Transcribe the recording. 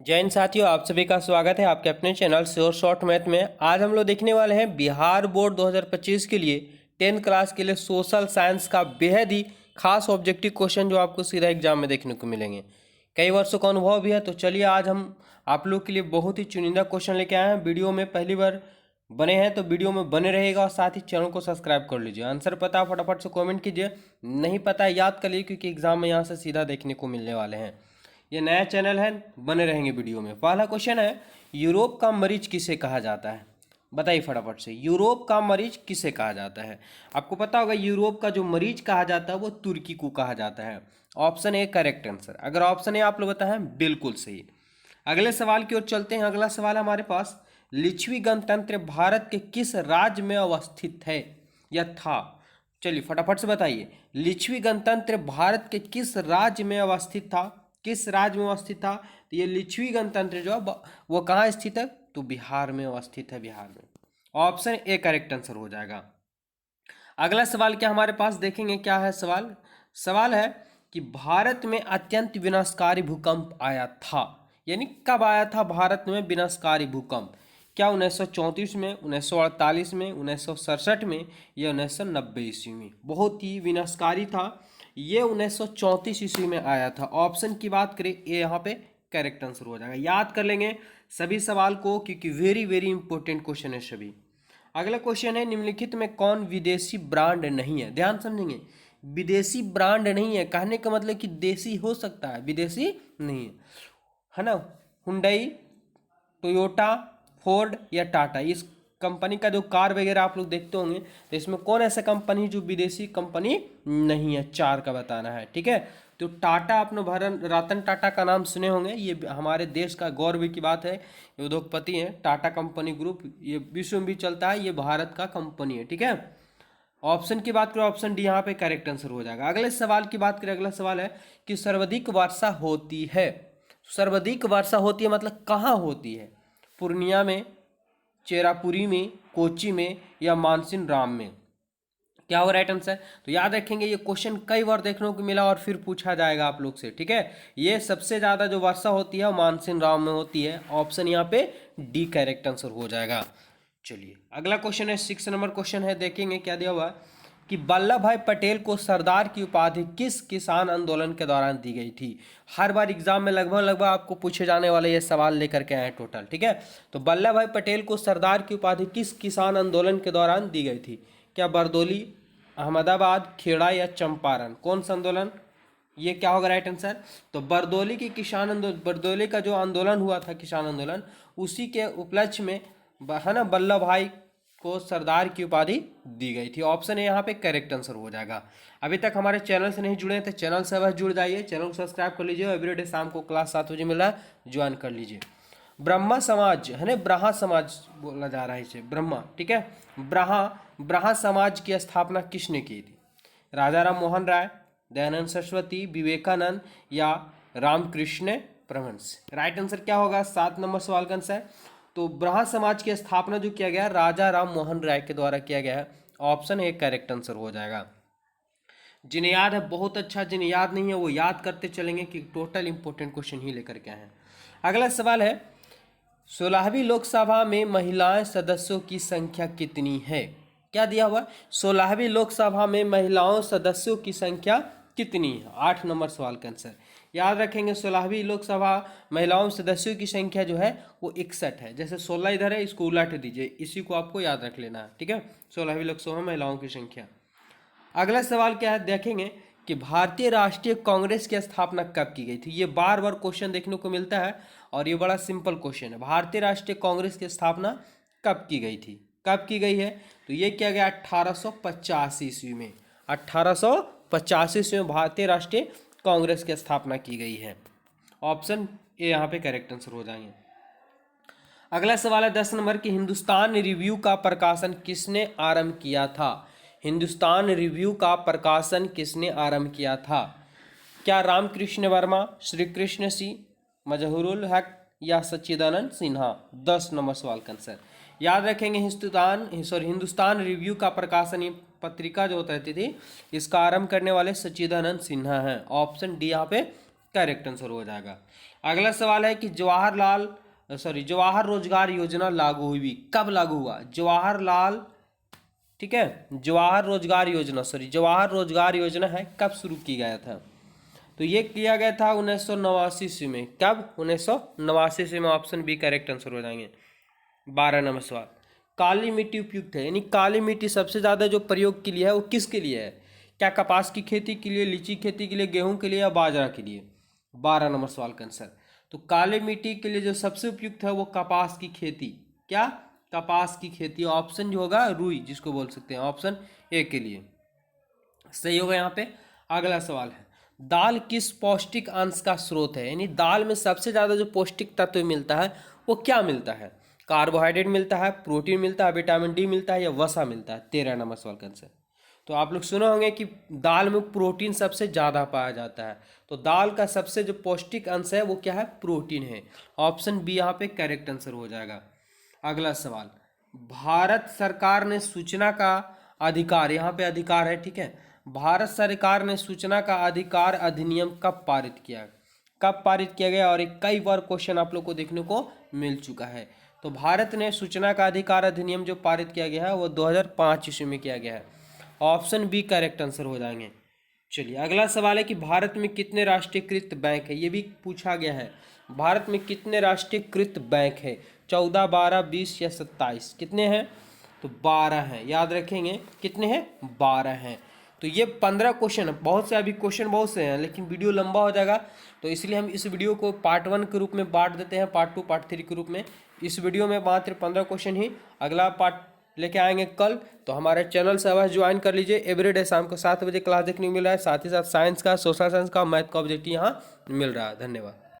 जय हिंद साथियों, आप सभी का स्वागत है आपके अपने चैनल श्योर शॉर्ट मैथ में। आज हम लोग देखने वाले हैं बिहार बोर्ड 2025 के लिए 10th क्लास के लिए सोशल साइंस का बेहद ही खास ऑब्जेक्टिव क्वेश्चन जो आपको सीधा एग्जाम में देखने को मिलेंगे। कई वर्षों का अनुभव भी है, तो चलिए आज हम आप लोग के लिए बहुत ही चुनिंदा क्वेश्चन लेके आए हैं। वीडियो में पहली बार बने हैं तो वीडियो में बने रहेगा और साथ ही चैनल को सब्सक्राइब कर लीजिए। आंसर पता है फटाफट से कमेंट कीजिए, नहीं पता है याद कर लीजिए क्योंकि एग्जाम में यहाँ से सीधा देखने को मिलने वाले हैं। ये नया चैनल है, बने रहेंगे वीडियो में। पहला क्वेश्चन है, यूरोप का मरीज किसे कहा जाता है? बताइए फटाफट से, यूरोप का मरीज किसे कहा जाता है? आपको पता होगा यूरोप का जो मरीज कहा जाता है वो तुर्की को कहा जाता है। Option A correct answer. अगर ऑप्शन ए आप लोग बताएं बिल्कुल सही। अगले सवाल की ओर चलते हैं। अगला सवाल हमारे पास, लिच्छवी गणतंत्र भारत के किस राज्य में अवस्थित है या था? चलिए फटाफट से बताइए, लिच्छवी गणतंत्र भारत के किस राज्य में अवस्थित था? किस राज्य में अवस्थित था? तो ये लिच्छवी गणतंत्र जो है वो कहाँ स्थित है? तो बिहार में अवस्थित है, बिहार में। ऑप्शन ए करेक्ट आंसर हो जाएगा। अगला सवाल क्या हमारे पास देखेंगे, क्या है सवाल? सवाल है कि भारत में अत्यंत विनाशकारी भूकंप आया था, यानी कब आया था भारत में विनाशकारी भूकंप? क्या 1934 में, 1948 में, 1967 में या 1990 ईस्वी में? बहुत ही विनाशकारी था ये, 1934 ईस्वी में आया था। ऑप्शन की बात करें, ये यहाँ पे करेक्ट आंसर हो जाएगा। याद कर लेंगे सभी सवाल को क्योंकि वेरी वेरी इंपॉर्टेंट क्वेश्चन है सभी। अगला क्वेश्चन है, निम्नलिखित में कौन विदेशी ब्रांड नहीं है? ध्यान समझेंगे, विदेशी ब्रांड नहीं है कहने का मतलब कि देसी हो सकता है, विदेशी नहीं है ना? हुंडई, टोयोटा, फोर्ड या टाटा, इस कंपनी का जो कार वगैरह आप लोग देखते होंगे, तो इसमें कौन ऐसा कंपनी जो विदेशी कंपनी नहीं है? चार का बताना है, ठीक है? तो टाटा, आपने रतन टाटा का नाम सुने होंगे, ये हमारे देश का गौरव की बात है। ये उद्योगपति हैं, टाटा कंपनी ग्रुप, ये विश्व में भी चलता है, ये भारत का कंपनी है, ठीक है? ऑप्शन की बात करें, ऑप्शन डी यहाँ पे करेक्ट आंसर हो जाएगा। अगले सवाल की बात करें, अगला सवाल है कि सर्वाधिक वर्षा होती है, सर्वाधिक वर्षा होती है मतलब कहाँ होती है? पूर्णिया में, चेरापुरी में, कोची में या मानसिन राम में? क्या होगा राइट आंसर? तो याद रखेंगे ये क्वेश्चन कई बार देखने को मिला और फिर पूछा जाएगा आप लोग से, ठीक है? ये सबसे ज्यादा जो वर्षा होती है वो मानसिन राम में होती है। ऑप्शन यहाँ पे डी करेक्ट आंसर हो जाएगा। चलिए अगला क्वेश्चन है, 6 नंबर क्वेश्चन है, देखेंगे क्या दिया हुआ है कि वल्लभ भाई पटेल को सरदार की उपाधि किस किसान आंदोलन के दौरान दी गई थी? हर बार एग्जाम में लगभग लगभग आपको पूछे जाने वाले ये सवाल लेकर के आए टोटल, ठीक है? तो वल्लभ भाई पटेल को सरदार की उपाधि किस किसान आंदोलन के दौरान दी गई थी? क्या बरदौली, अहमदाबाद, खेड़ा या चंपारण? कौन सा आंदोलन? ये क्या होगा राइट आंसर? तो बरदौली की किसान आंदोलन, बरदौली का जो आंदोलन हुआ था किसान आंदोलन, उसी के उपलक्ष्य में है ना वल्लभ भाई को सरदार की उपाधि दी गई थी। ऑप्शन ए यहाँ पे करेक्ट आंसर हो जाएगा। अभी तक हमारे चैनल से नहीं जुड़े हैं तो चैनल से बस जुड़ जाइए, चैनल को सब्सक्राइब कर लीजिए। एवरीडे शाम को क्लास 7 बजे मिल रहा है, ज्वाइन कर लीजिए। ब्रह्मा समाज है ना, ब्राह्मण समाज बोला जा रहा है इसे, ब्रह्मा, ठीक है? ब्राह्मण समाज की स्थापना किसने की थी? राजा राम मोहन राय, दयानंद सरस्वती, विवेकानंद या रामकृष्ण परमहंस? राइट आंसर क्या होगा? 7 नंबर सवाल का आंसर। तो ब्राह्मण समाज की स्थापना जो किया गया राजा राम मोहन राय के द्वारा किया गया है। ऑप्शन ए करेक्ट आंसर हो जाएगा। जिन्हें याद है बहुत अच्छा, जिन्हें याद नहीं है वो याद करते चलेंगे कि टोटल इंपॉर्टेंट क्वेश्चन ही लेकर के आए हैं। अगला सवाल है, 16वीं लोकसभा में महिलाएं सदस्यों की संख्या कितनी है? क्या दिया हुआ? 16वीं लोकसभा में महिलाओं सदस्यों की संख्या कितनी है? 8 नंबर सवाल का आंसर। याद रखेंगे 16वीं लोकसभा महिलाओं सदस्यों की संख्या जो है वो 61 है। जैसे 16 इधर है, इसको उलट दीजिए, इसी को आपको याद रख लेना है, ठीक है? 16वीं लोकसभा महिलाओं की संख्या। अगला सवाल क्या है देखेंगे कि भारतीय राष्ट्रीय कांग्रेस की स्थापना कब की गई थी? ये बार बार क्वेश्चन देखने को मिलता है और ये बड़ा सिंपल क्वेश्चन है। भारतीय राष्ट्रीय कांग्रेस की स्थापना कब की गई थी? कब की गई है? तो ये किया गया 1885 ईस्वी में। 1885 ईस्वी में भारतीय राष्ट्रीय कांग्रेस की स्थापना की गई है। ऑप्शन ए यहाँ पे करेक्ट आंसर हो जाएंगे। अगला सवाल है 10 नंबर की, हिंदुस्तान रिव्यू का प्रकाशन किसने आरंभ किया था? हिंदुस्तान रिव्यू का प्रकाशन किसने आरंभ किया था? क्या रामकृष्ण वर्मा, श्री कृष्ण सी, मजहरुल हक या सच्चिदानंद सिन्हा? 10 नंबर सवाल का आंसर। याद रखेंगे हिंदुस्तान रिव्यू का प्रकाशन, ये पत्रिका जो रहती थी, इसका आरंभ करने वाले सच्चिदानंद सिन्हा हैं। ऑप्शन डी यहाँ पे करेक्ट आंसर हो जाएगा। अगला सवाल है कि जवाहर रोजगार योजना लागू हुई, कब लागू हुआ? ठीक है, जवाहर रोजगार योजना है, कब शुरू किया गया था? तो ये किया गया था 1989 ईस्वी में। कब? 1989 ईस्वी में। ऑप्शन बी करेक्ट आंसर हो जाएंगे। 12 नंबर सवाल, काली मिट्टी उपयुक्त है, यानी काली मिट्टी सबसे ज़्यादा जो प्रयोग के लिए है वो किसके लिए है? क्या कपास की खेती के लिए, लीची खेती के लिए, गेहूं के लिए या बाजरा के लिए? 12 नंबर सवाल का आंसर। तो काली मिट्टी के लिए जो सबसे उपयुक्त है वो कपास की खेती। क्या? कपास की खेती। ऑप्शन जो होगा रुई, जिसको बोल सकते हैं, ऑप्शन ए के लिए सही होगा यहाँ पे। अगला सवाल है, दाल किस पौष्टिक अंश का स्रोत है? यानी दाल में सबसे ज़्यादा जो पौष्टिक तत्व मिलता है वो क्या मिलता है? कार्बोहाइड्रेट मिलता है, प्रोटीन मिलता है, विटामिन डी मिलता है या वसा मिलता है? 13 नंबर सवाल का आंसर। तो आप लोग सुने होंगे कि दाल में प्रोटीन सबसे ज़्यादा पाया जाता है, तो दाल का सबसे जो पौष्टिक अंश है वो क्या है? प्रोटीन है। ऑप्शन बी यहाँ पे करेक्ट आंसर हो जाएगा। अगला सवाल, भारत सरकार ने सूचना का अधिकार, यहाँ पे अधिकार है, ठीक है, भारत सरकार ने सूचना का अधिकार अधिनियम कब पारित किया? कब पारित किया गया? और एक कई बार क्वेश्चन आप लोग को देखने को मिल चुका है। तो भारत ने सूचना का अधिकार अधिनियम जो पारित किया गया है वो 2005 ईस्वी में किया गया है। ऑप्शन बी करेक्ट आंसर हो जाएंगे। चलिए अगला सवाल है कि भारत में कितने राष्ट्रीयकृत बैंक है? ये भी पूछा गया है। भारत में कितने राष्ट्रीयकृत बैंक है? 14, 12, 20 या 27? कितने हैं? तो 12 हैं, याद रखेंगे। कितने हैं? 12 हैं। तो ये 15 क्वेश्चन है, बहुत से अभी क्वेश्चन बहुत से हैं, लेकिन वीडियो लंबा हो जाएगा, तो इसलिए हम इस वीडियो को पार्ट 1 के रूप में बांट देते हैं, पार्ट 2 पार्ट 3 के रूप में। इस वीडियो में मात्र 15 क्वेश्चन ही, अगला पार्ट लेके आएंगे कल। तो हमारे चैनल से अवश्य ज्वाइन कर लीजिए। एवरीडे शाम को 7 बजे क्लास देखने को मिल रहा है, साथ ही साथ साइंस का, सोशल साइंस का, मैथ का ऑब्जेक्टिव यहाँ मिल रहा है। धन्यवाद।